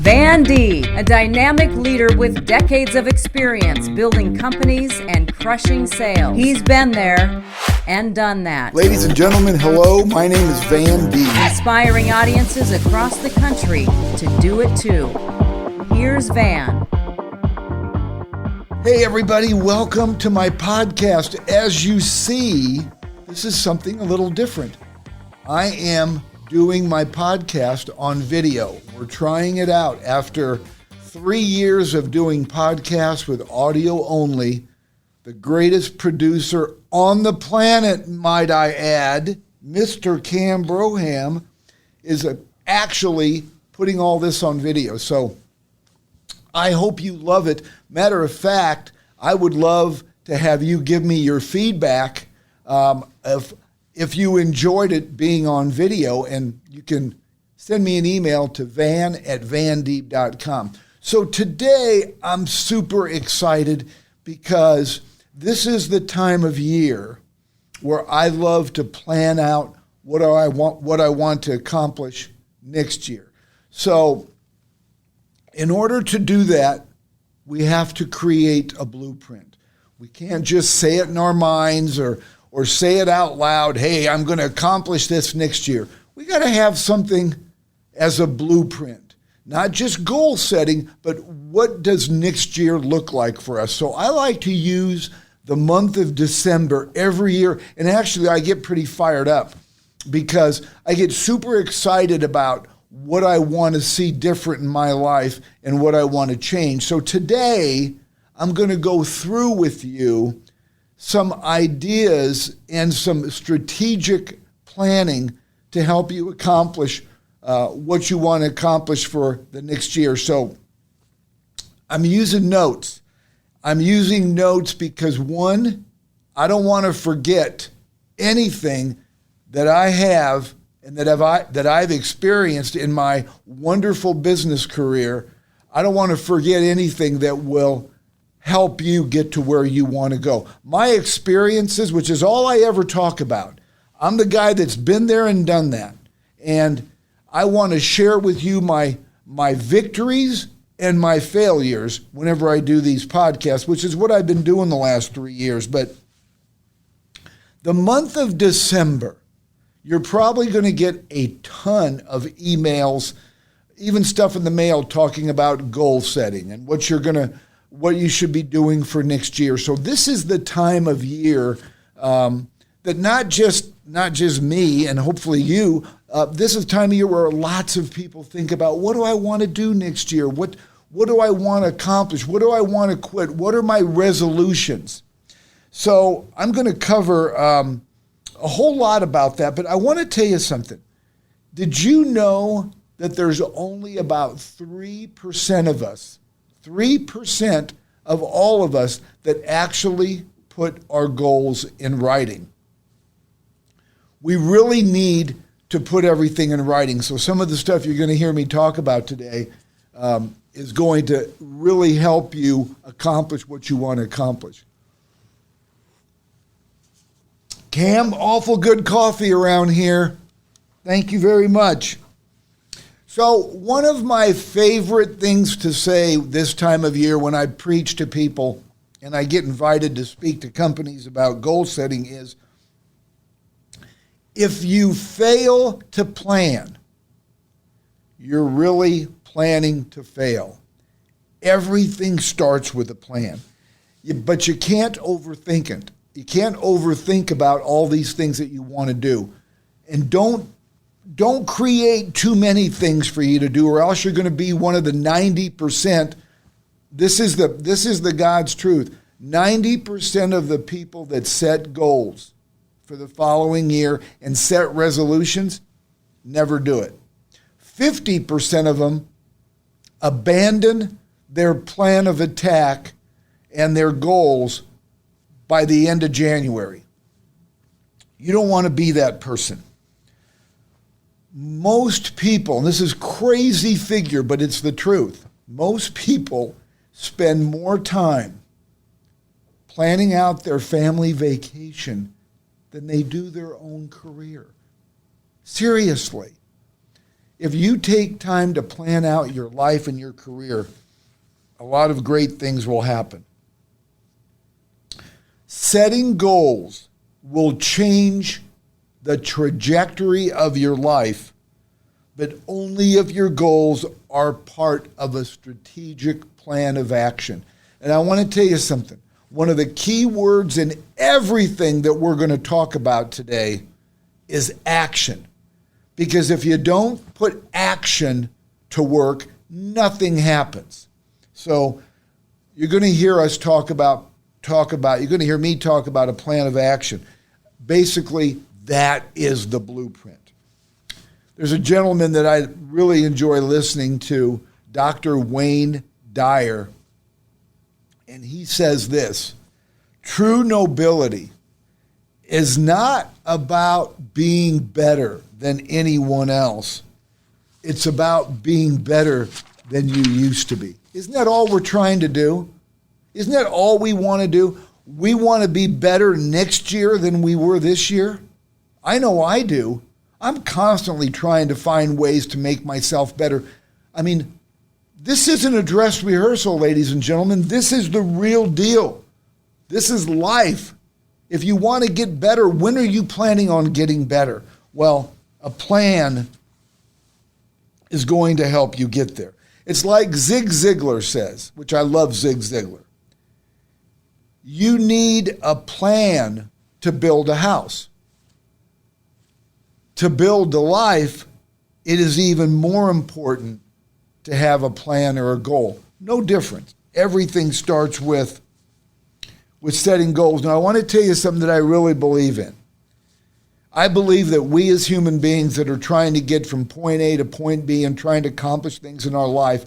Van Deeb, a dynamic leader with decades of experience building companies and crushing sales. He's been there and done that. Ladies and gentlemen, hello. My name is Van Deeb. Inspiring audiences across the country to do it too. Here's Van. Hey everybody, welcome to my podcast. As you see, this is something a little different. I am doing my podcast on video. We're trying it out after 3 years of doing podcasts with audio only. The greatest producer on the planet, might I add, Mr. Cam Broham, is actually putting all this on video. So I hope you love it. Matter of fact, I would love to have you give me your feedback if you enjoyed it being on video, and you can send me an email to van@vandeeb.com. So today I'm super excited because this is the time of year where I love to plan out what I want to accomplish next year. So in order to do that, we have to create a blueprint. We can't just say it in our minds or say it out loud, hey, I'm going to accomplish this next year. We got to have something as a blueprint, not just goal setting, but what does next year look like for us? So I like to use the month of December every year, and actually I get pretty fired up because I get super excited about what I want to see different in my life and what I want to change. So today I'm going to go through with you some ideas and some strategic planning to help you accomplish what you want to accomplish for the next year. So I'm using notes. I'm using notes because, one, I don't want to forget anything that I have and that I've experienced in my wonderful business career. I don't want to forget anything that will help you get to where you want to go. My experiences, which is all I ever talk about. I'm the guy that's been there and done that. And I want to share with you my victories and my failures whenever I do these podcasts, which is what I've been doing the last 3 years. But the month of December, you're probably going to get a ton of emails, even stuff in the mail talking about goal setting and what you should be doing for next year. So this is the time of year that not just me and hopefully you, this is the time of year where lots of people think about, what do I want to do next year? What do I want to accomplish? What do I want to quit? What are my resolutions? So I'm going to cover a whole lot about that, but I want to tell you something. Did you know that there's only about 3% of us, 3% of all of us that actually put our goals in writing? We really need to put everything in writing. So some of the stuff you're going to hear me talk about today is going to really help you accomplish what you want to accomplish. Cam, awful good coffee around here. Thank you very much. So one of my favorite things to say this time of year when I preach to people and I get invited to speak to companies about goal setting is, if you fail to plan, you're really planning to fail. Everything starts with a plan, but you can't overthink it. You can't overthink about all these things that you want to do. And don't create too many things for you to do, or else you're going to be one of the 90%. This is the God's truth. 90% of the people that set goals for the following year and set resolutions never do it. 50% of them abandon their plan of attack and their goals by the end of January. You don't want to be that person. Most people, and this is a crazy figure, but it's the truth, most people spend more time planning out their family vacation than they do their own career. Seriously. If you take time to plan out your life and your career, a lot of great things will happen. Setting goals will change the trajectory of your life, but only if your goals are part of a strategic plan of action. And I want to tell you something. One of the key words in everything that we're going to talk about today is action. Because if you don't put action to work, nothing happens. So you're going to hear us you're going to hear me talk about a plan of action. Basically, that is the blueprint. There's a gentleman that I really enjoy listening to, Dr. Wayne Dyer, and he says this: true nobility is not about being better than anyone else. It's about being better than you used to be. Isn't that all we're trying to do? Isn't that all we want to do? We want to be better next year than we were this year. I know I do. I'm constantly trying to find ways to make myself better. I mean, this isn't a dress rehearsal, ladies and gentlemen. This is the real deal. This is life. If you want to get better, when are you planning on getting better? Well, a plan is going to help you get there. It's like Zig Ziglar says, which I love Zig Ziglar. You need a plan to build a house. To build a life, it is even more important to have a plan or a goal. No difference. Everything starts with setting goals. Now, I want to tell you something that I really believe in. I believe that we as human beings that are trying to get from point A to point B and trying to accomplish things in our life,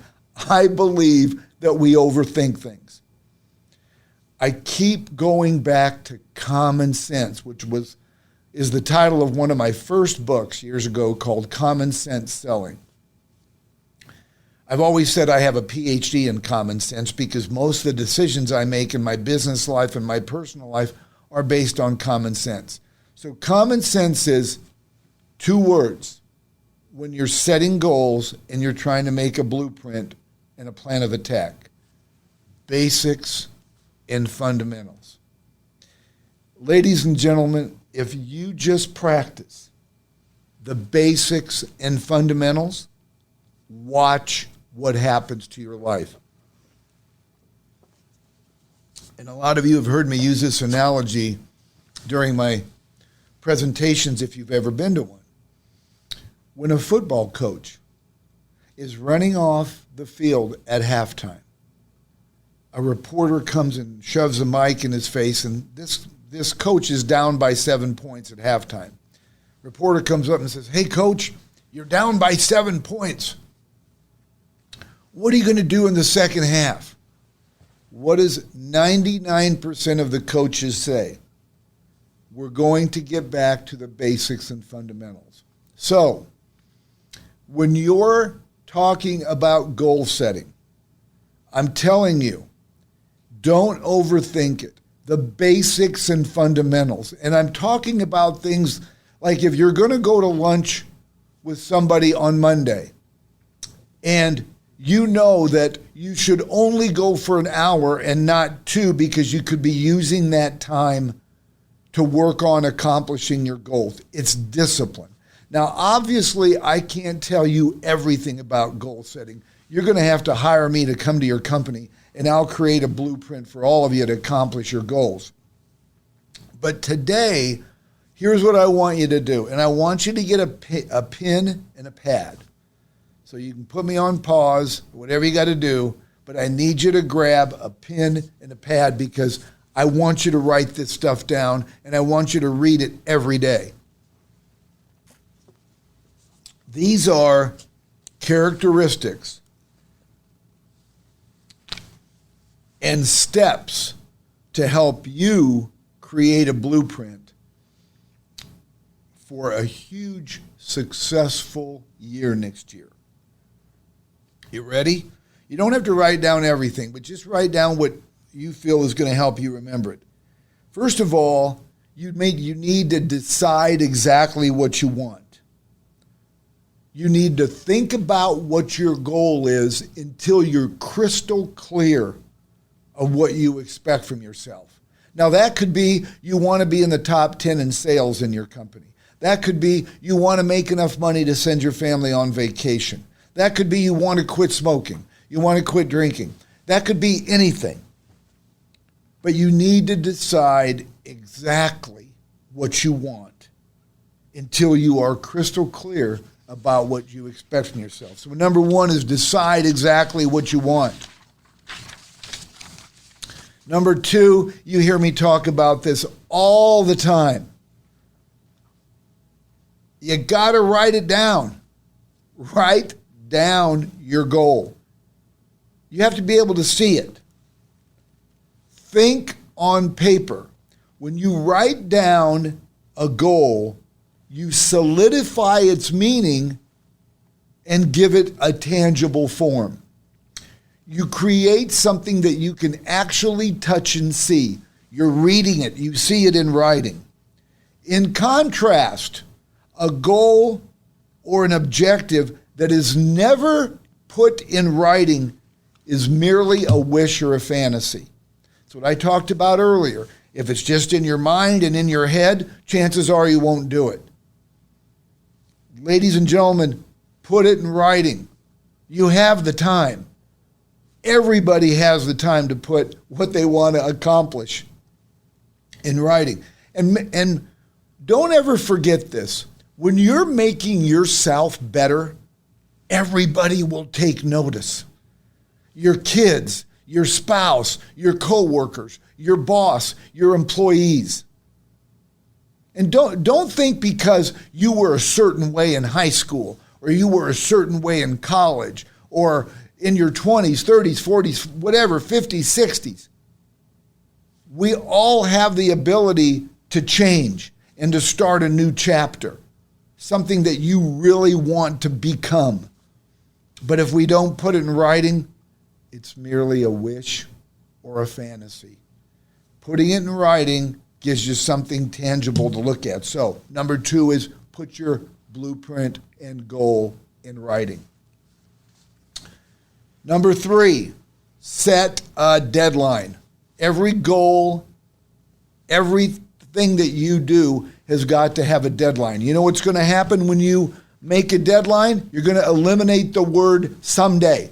I believe that we overthink things. I keep going back to Common Sense, which is the title of one of my first books years ago called Common Sense Selling. I've always said I have a PhD in common sense because most of the decisions I make in my business life and my personal life are based on common sense. So common sense is two words when you're setting goals and you're trying to make a blueprint and a plan of attack: basics and fundamentals. Ladies and gentlemen, if you just practice the basics and fundamentals, watch what happens to your life. And a lot of you have heard me use this analogy during my presentations if you've ever been to one. When a football coach is running off the field at halftime, a reporter comes and shoves a mic in his face, and this coach is down by 7 points at halftime. Reporter comes up and says, "Hey, coach, you're down by 7 points. What are you going to do in the second half?" What does 99% of the coaches say? We're going to get back to the basics and fundamentals. So, when you're talking about goal setting, I'm telling you, don't overthink it. The basics and fundamentals. And I'm talking about things like if you're going to go to lunch with somebody on Monday and you know that you should only go for an hour and not 2 because you could be using that time to work on accomplishing your goals. It's discipline. Now, obviously, I can't tell you everything about goal setting. You're going to have to hire me to come to your company, and I'll create a blueprint for all of you to accomplish your goals. But today, here's what I want you to do. And I want you to get a pen and a pad. So you can put me on pause, whatever you got to do, but I need you to grab a pen and a pad because I want you to write this stuff down and I want you to read it every day. These are characteristics and steps to help you create a blueprint for a huge, successful year next year. You ready? You don't have to write down everything, but just write down what you feel is going to help you remember it. First of all, you need to decide exactly what you want. You need to think about what your goal is until you're crystal clear of what you expect from yourself. Now, that could be you want to be in the top 10 in sales in your company. That could be you want to make enough money to send your family on vacation. That could be you want to quit smoking. You want to quit drinking. That could be anything. But you need to decide exactly what you want until you are crystal clear about what you expect from yourself. So number one is decide exactly what you want. Number two, you hear me talk about this all the time. You got to write it down. Write down your goal. You have to be able to see it. Think on paper. When you write down a goal, you solidify its meaning and give it a tangible form. You create something that you can actually touch and see. You're reading it. You see it in writing. In contrast, a goal or an objective that is never put in writing is merely a wish or a fantasy. That's what I talked about earlier. If it's just in your mind and in your head, chances are you won't do it. Ladies and gentlemen, put it in writing. You have the time. Everybody has the time to put what they want to accomplish in writing. And don't ever forget this. When you're making yourself better, everybody will take notice. Your kids, your spouse, your coworkers, your boss, your employees. And don't think because you were a certain way in high school or you were a certain way in college or in your 20s, 30s, 40s, whatever, 50s, 60s. We all have the ability to change and to start a new chapter, something that you really want to become. But if we don't put it in writing, it's merely a wish or a fantasy. Putting it in writing gives you something tangible to look at. So, number two is put your blueprint and goal in writing. Number three, set a deadline. Every goal, everything that you do has got to have a deadline. You know what's going to happen when you make a deadline? You're going to eliminate the word someday.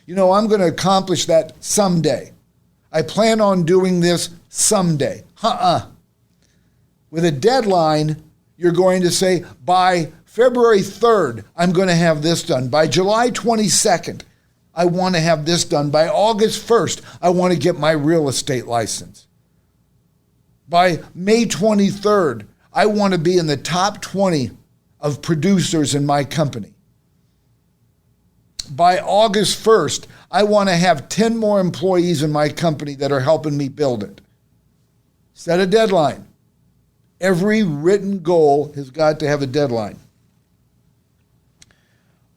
You know, I'm going to accomplish that someday. I plan on doing this someday. With a deadline, you're going to say, by February 3rd, I'm going to have this done. By July 22nd, I want to have this done. By August 1st, I want to get my real estate license. By May 23rd, I want to be in the top 20 of producers in my company. By August 1st, I want to have 10 more employees in my company that are helping me build it. Set a deadline. Every written goal has got to have a deadline.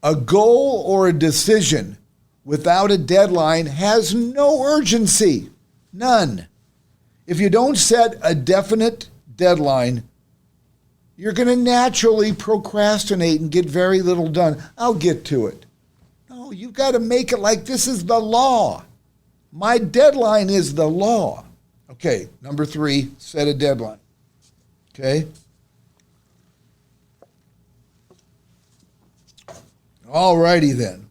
A goal or a decision without a deadline has no urgency. None. If you don't set a definite deadline, you're going to naturally procrastinate and get very little done. I'll get to it. No, you've got to make it like this is the law. My deadline is the law. Okay, number three, set a deadline. Okay? All righty then.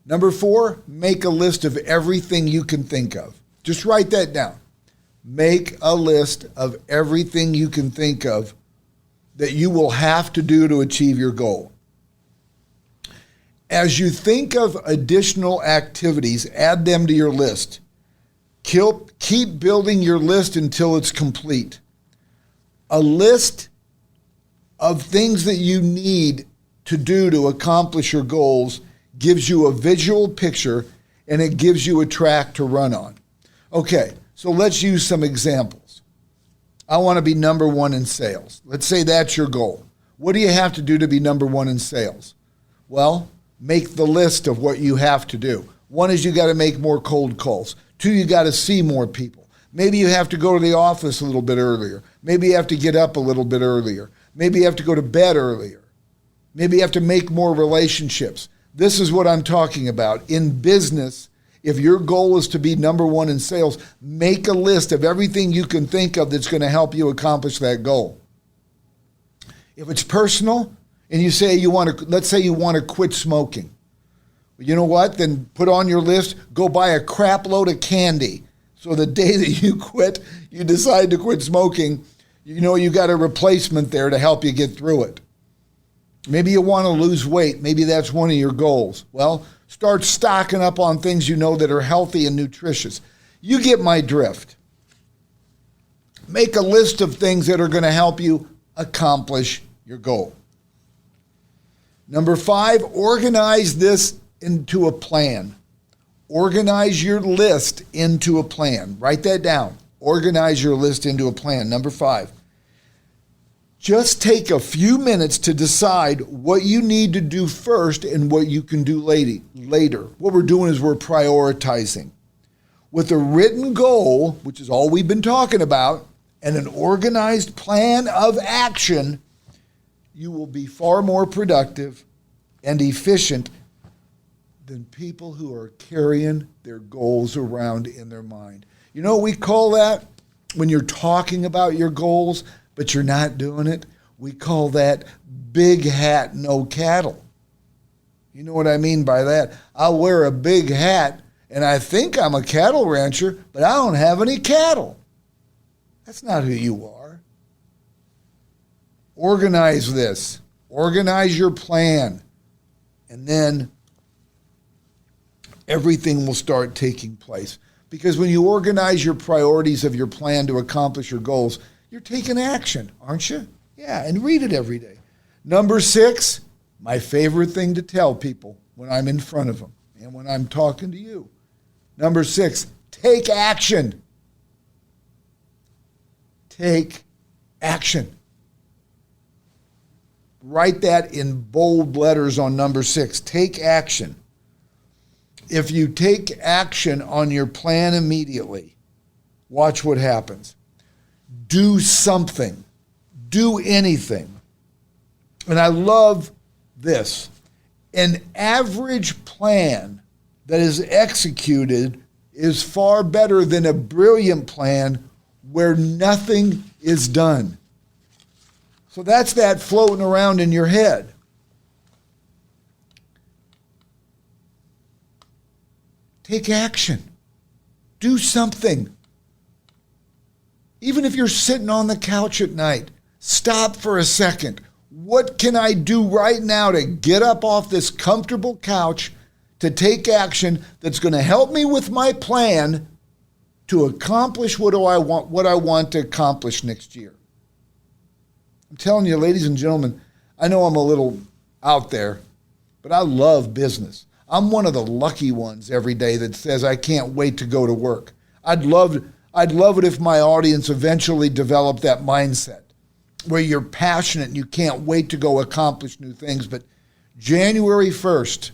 Number four, make a list of everything you can think of. Just write that down. Make a list of everything you can think of that you will have to do to achieve your goal. As you think of additional activities, add them to your list. Keep building your list until it's complete. A list of things that you need to do to accomplish your goals gives you a visual picture and it gives you a track to run on. Okay, so let's use some examples. I want to be number one in sales. Let's say that's your goal. What do you have to do to be number one in sales? Well, make the list of what you have to do. One is you got to make more cold calls. Two, you got to see more people. Maybe you have to go to the office a little bit earlier. Maybe you have to get up a little bit earlier. Maybe you have to go to bed earlier. Maybe you have to make more relationships. This is what I'm talking about. In business, if your goal is to be number one in sales, make a list of everything you can think of that's going to help you accomplish that goal. If it's personal and you say let's say you want to quit smoking. You know what? Then put on your list, go buy a crap load of candy. So the day that you quit, you decide to quit smoking, you know you got a replacement there to help you get through it. Maybe you want to lose weight. Maybe that's one of your goals. Well, start stocking up on things you know that are healthy and nutritious. You get my drift. Make a list of things that are going to help you accomplish your goal. Number 5, organize this into a plan. Organize your list into a plan. Write that down. Organize your list into a plan. Number 5. Just take a few minutes to decide what you need to do first and what you can do later. What we're doing is we're prioritizing. With a written goal, which is all we've been talking about, and an organized plan of action, you will be far more productive and efficient than people who are carrying their goals around in their mind. You know what we call that when you're talking about your goals, but you're not doing it? We call that big hat, no cattle. You know what I mean by that? I'll wear a big hat, and I think I'm a cattle rancher, but I don't have any cattle. That's not who you are. Organize this. Organize your plan. And then everything will start taking place. Because when you organize your priorities of your plan to accomplish your goals, you're taking action, aren't you? Yeah, and read it every day. Number 6, my favorite thing to tell people when I'm in front of them and when I'm talking to you. Number 6, take action. Take action. Write that in bold letters on number 6. Take action. If you take action on your plan immediately, watch what happens. Do something. Do anything. And I love this. An average plan that is executed is far better than a brilliant plan where nothing is done. So that's that floating around in your head. Take action. Do something. Even if you're sitting on the couch at night, stop for a second. What can I do right now to get up off this comfortable couch to take action that's going to help me with my plan to accomplish what I want to accomplish next year? I'm telling you, ladies and gentlemen, I know I'm a little out there, but I love business. I'm one of the lucky ones every day that says I can't wait to go to work. I'd love it if my audience eventually developed that mindset where you're passionate and you can't wait to go accomplish new things. But January 1st,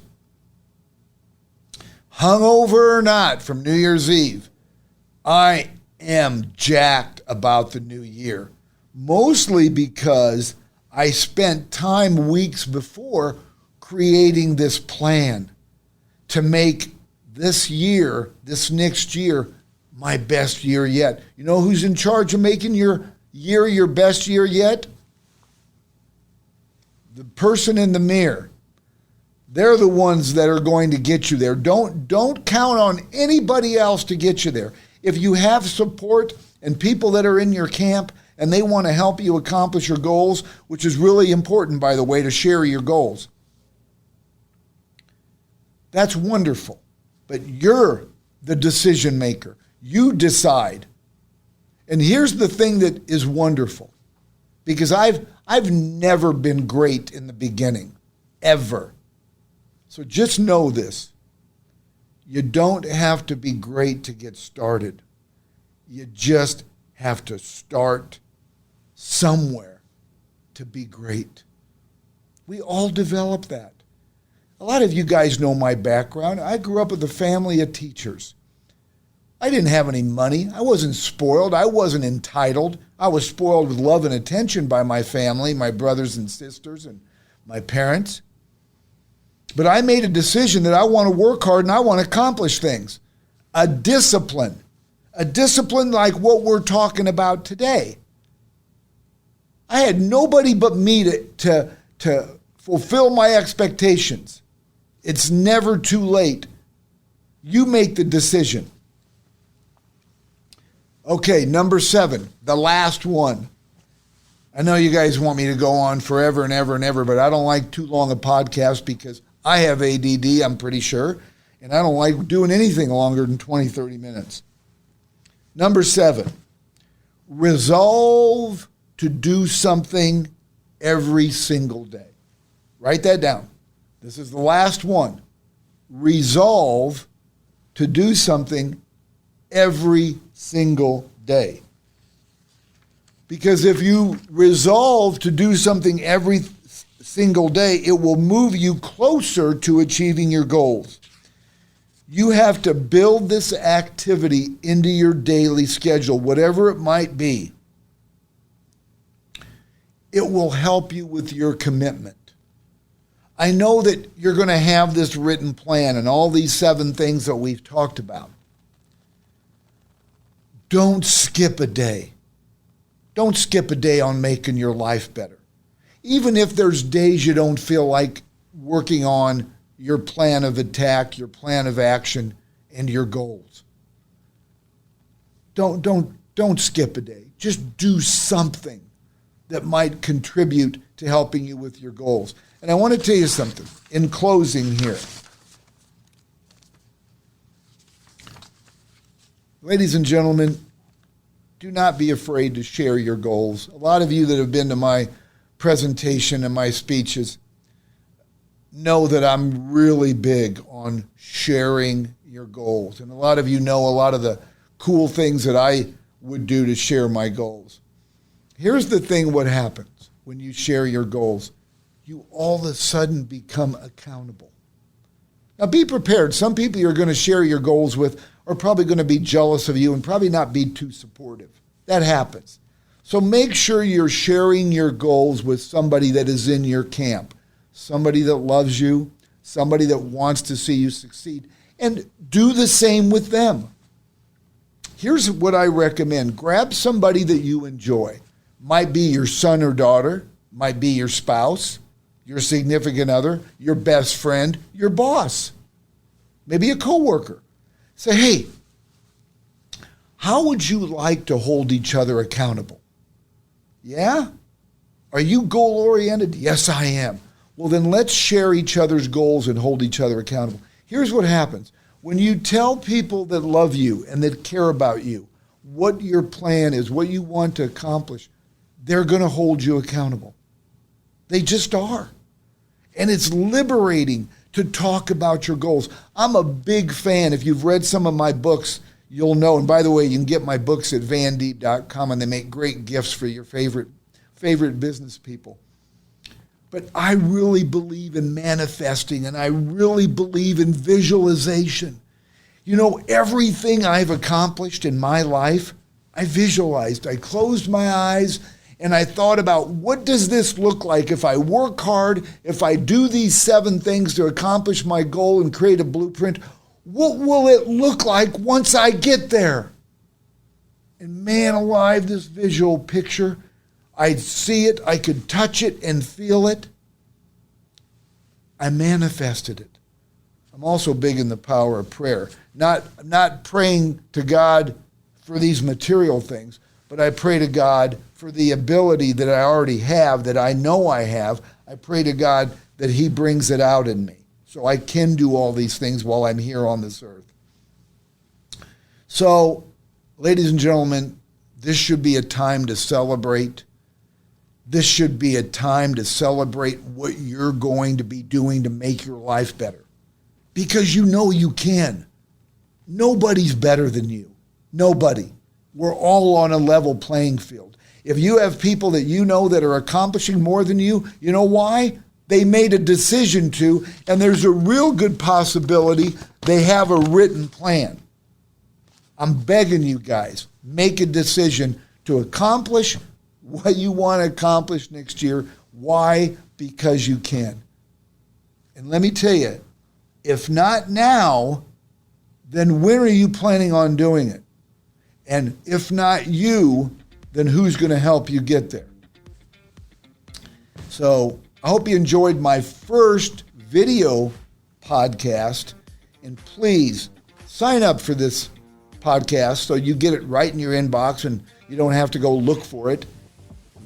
hungover or not from New Year's Eve, I am jacked about the new year. Mostly because I spent time weeks before creating this plan to make this year, this next year, my best year yet. You know who's in charge of making your year your best year yet? The person in the mirror. They're the ones that are going to get you there. Don't count on anybody else to get you there. If you have support and people that are in your camp and they want to help you accomplish your goals, which is really important, by the way, to share your goals, that's wonderful. But you're the decision maker. You decide. And here's the thing that is wonderful, because I've never been great in the beginning, ever. So just know this. You don't have to be great to get started. You just have to start somewhere to be great. We all develop that. A lot of you guys know my background. I grew up with a family of teachers. I didn't have any money. I wasn't spoiled. I wasn't entitled. I was spoiled with love and attention by my family, my brothers and sisters, and my parents. But I made a decision that I want to work hard and I want to accomplish things. A discipline like what we're talking about today. I had nobody but me to fulfill my expectations. It's never too late. You make the decision. Okay, number 7, the last one. I know you guys want me to go on forever and ever and ever, but I don't like too long a podcast because I have ADD, I'm pretty sure, and I don't like doing anything longer than 20, 30 minutes. Number 7, resolve to do something every single day. Write that down. This is the last one. Resolve to do something every single day. Because if you resolve to do something every single day, it will move you closer to achieving your goals. You have to build this activity into your daily schedule, whatever it might be. It will help you with your commitment. I know that you're going to have this written plan and all these 7 things that we've talked about. Don't skip a day. Don't skip a day on making your life better. Even if there's days you don't feel like working on your plan of attack, your plan of action, and your goals. Don't skip a day. Just do something that might contribute to helping you with your goals. And I want to tell you something in closing here. Ladies and gentlemen, do not be afraid to share your goals. A lot of you that have been to my presentation and my speeches know that I'm really big on sharing your goals. And a lot of you know a lot of the cool things that I would do to share my goals. Here's the thing, what happens when you share your goals. You all of a sudden become accountable. Now be prepared. Some people you're going to share your goals with are probably going to be jealous of you and probably not be too supportive. That happens. So make sure you're sharing your goals with somebody that is in your camp, somebody that loves you, somebody that wants to see you succeed, and do the same with them. Here's what I recommend. Grab somebody that you enjoy. Might be your son or daughter, might be your spouse, your significant other, your best friend, your boss, maybe a coworker. Say, hey, how would you like to hold each other accountable? Yeah? Are you goal-oriented? Yes, I am. Well, then let's share each other's goals and hold each other accountable. Here's what happens. When you tell people that love you and that care about you what your plan is, what you want to accomplish, they're going to hold you accountable. They just are. And it's liberating to talk about your goals. I'm a big fan. If you've read some of my books, you'll know. And by the way, you can get my books at vandeeb.com, and they make great gifts for your favorite business people. But I really believe in manifesting, and I really believe in visualization. You know, everything I've accomplished in my life, I visualized. I closed my eyes and I thought about, what does this look like if I work hard, if I do these 7 things to accomplish my goal and create a blueprint? What will it look like once I get there? And man alive, this visual picture, I'd see it, I could touch it and feel it. I manifested it. I'm also big in the power of prayer. Not praying to God for these material things, but I pray to God for the ability that I already have, that I know I have. I pray to God that He brings it out in me so I can do all these things while I'm here on this earth. So, ladies and gentlemen, this should be a time to celebrate. This should be a time to celebrate what you're going to be doing to make your life better. Because you know you can. Nobody's better than you. Nobody. We're all on a level playing field. If you have people that you know that are accomplishing more than you, you know why? They made a decision to, and there's a real good possibility they have a written plan. I'm begging you guys, make a decision to accomplish what you want to accomplish next year, Why? Because you can. And let me tell you, if not now, then when are you planning on doing it? And if not you, then who's going to help you get there? So I hope you enjoyed my first video podcast. And please sign up for this podcast so you get it right in your inbox and you don't have to go look for it.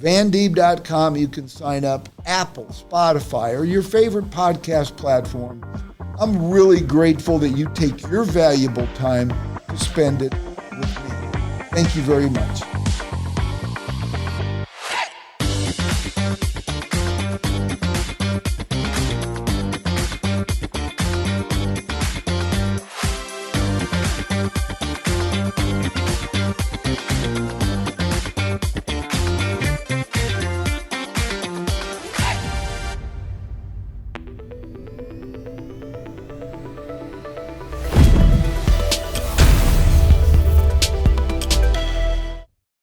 VanDeeb.com, you can sign up, Apple, Spotify, or your favorite podcast platform. I'm really grateful that you take your valuable time to spend it with me. Thank you very much.